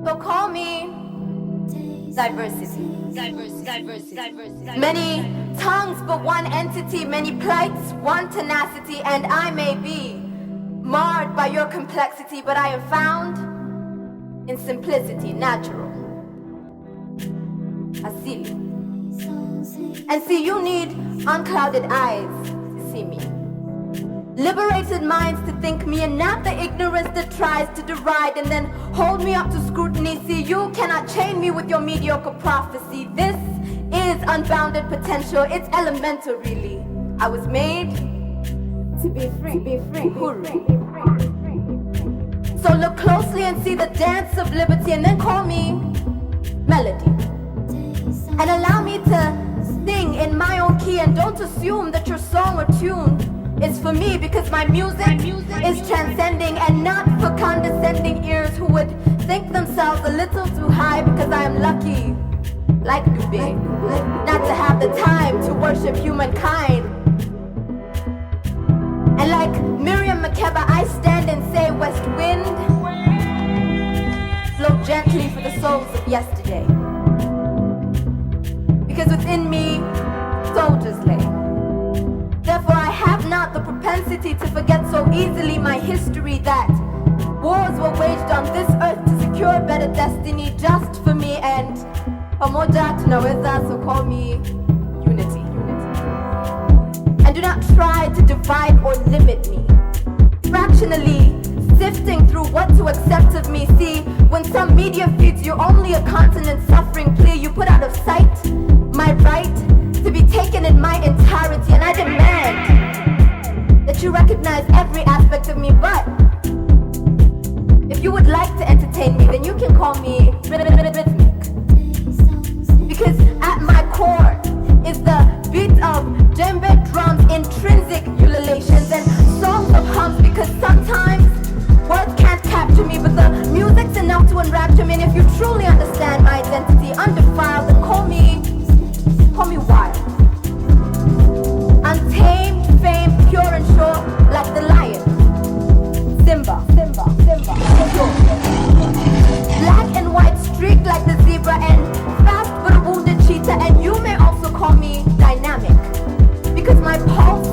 So call me diversity. Many tongues but one entity, many plights, one tenacity, and I may be marred by your complexity, but I am found in simplicity, natural. Asili. And see, you need unclouded eyes to see me. Liberated minds to think me, and not the ignorance that tries to deride and then hold me up to scrutiny. See, you cannot chain me with your mediocre prophecy. This is unbounded potential. It's elemental, really. I was made to be free. So look closely and see the dance of liberty, and then call me melody. And allow me to sing in my own key, and don't assume that your song or tune is for me, because my music is transcending and not for condescending ears who would think themselves a little too high because I am lucky, like Dubé, not to have the time to worship humankind. And like Miriam Makeba, I stand and say, West wind, blow gently for the souls of yesterday. Because within me, soldiers lay. Therefore I have not the propensity to forget so easily my history, that wars were waged on this earth to secure a better destiny just for me, and pamoja tunaweza, so call me unity. And do not try to divide or limit me, fractionally sifting through what to accept of me. See, when some media feeds you only a continent suffering plea, you put out of sight my right to be taken in my entirety, and I demand that you recognize every aspect of me. But if you would like to entertain me, then you can call me rhythmic, because at my core is the beat of djembe drums, intrinsic ululations, and songs of hums, because sometimes words can't capture me, but the music's enough to enrapture me. And if you truly understand my identity undefiled, then call me wild, untamed, famed, pure and sure, like the lion, Simba, black and white streaked like the zebra, and fast but a wounded cheetah. And you may also call me dynamic, because my pulse,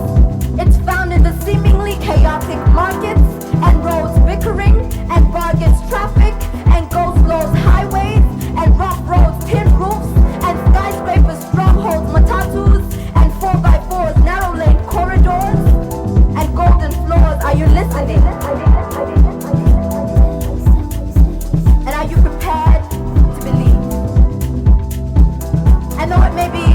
it's found in the seemingly chaotic markets and roads, bickering and bargains, traffic and go-slows, highways and rough roads, tin roofs and skyscrapers, strongholds, matatus and 4x4s, narrow lane corridors and golden floors. Are you listening? And are you prepared to believe? And though it may be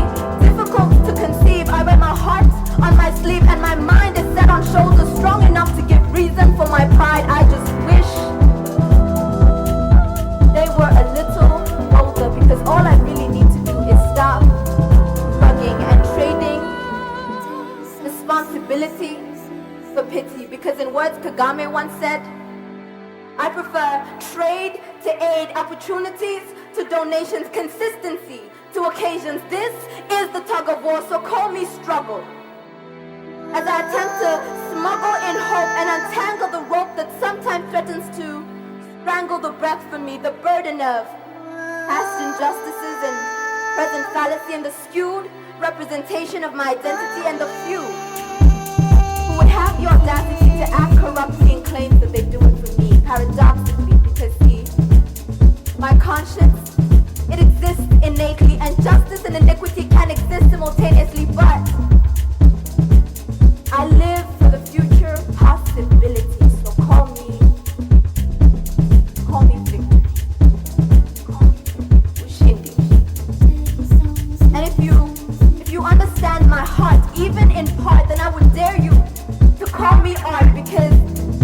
difficult to conceive, I wear my heart on my sleeve, and my mind is set on shoulders strong enough to give reason for my pride. I just wish they were a little older, because all I really need to do is stop bugging and trading responsibility for pity. Because in words Kagame once said, I prefer trade to aid, opportunities to donations, consistency to occasions. This is the tug of war, so call me struggle, as I attempt to smuggle in hope and untangle the rope that sometimes threatens to strangle the breath from me, the burden of past injustices and present fallacy, and the skewed representation of my identity, and the few who would have the audacity to act corruptly and claim that they do it for me, paradoxically, because see, my conscience, it exists innately, and justice and iniquity can exist simultaneously, but I live for the future possibilities. So call me victory, ushindi. And if you understand my heart, even in part, then I would dare you to call me art, because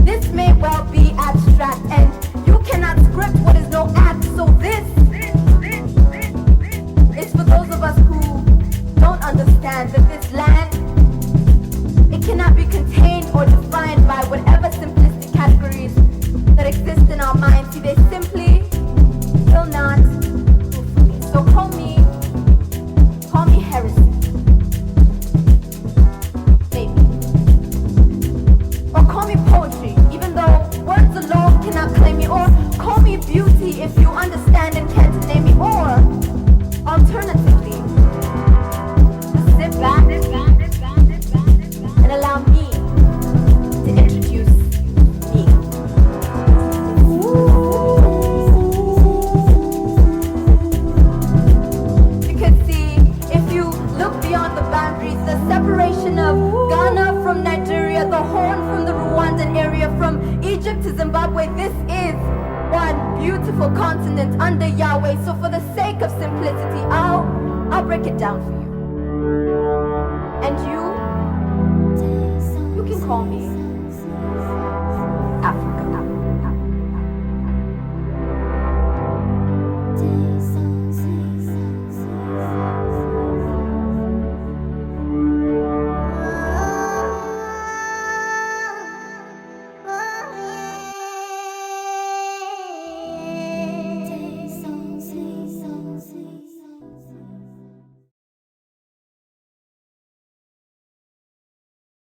this may well be abstract, and you cannot script what is no act. So this is for those of us who don't understand continent under Yahweh. So for the sake of simplicity, I'll break it down for you. And you can call me Africa.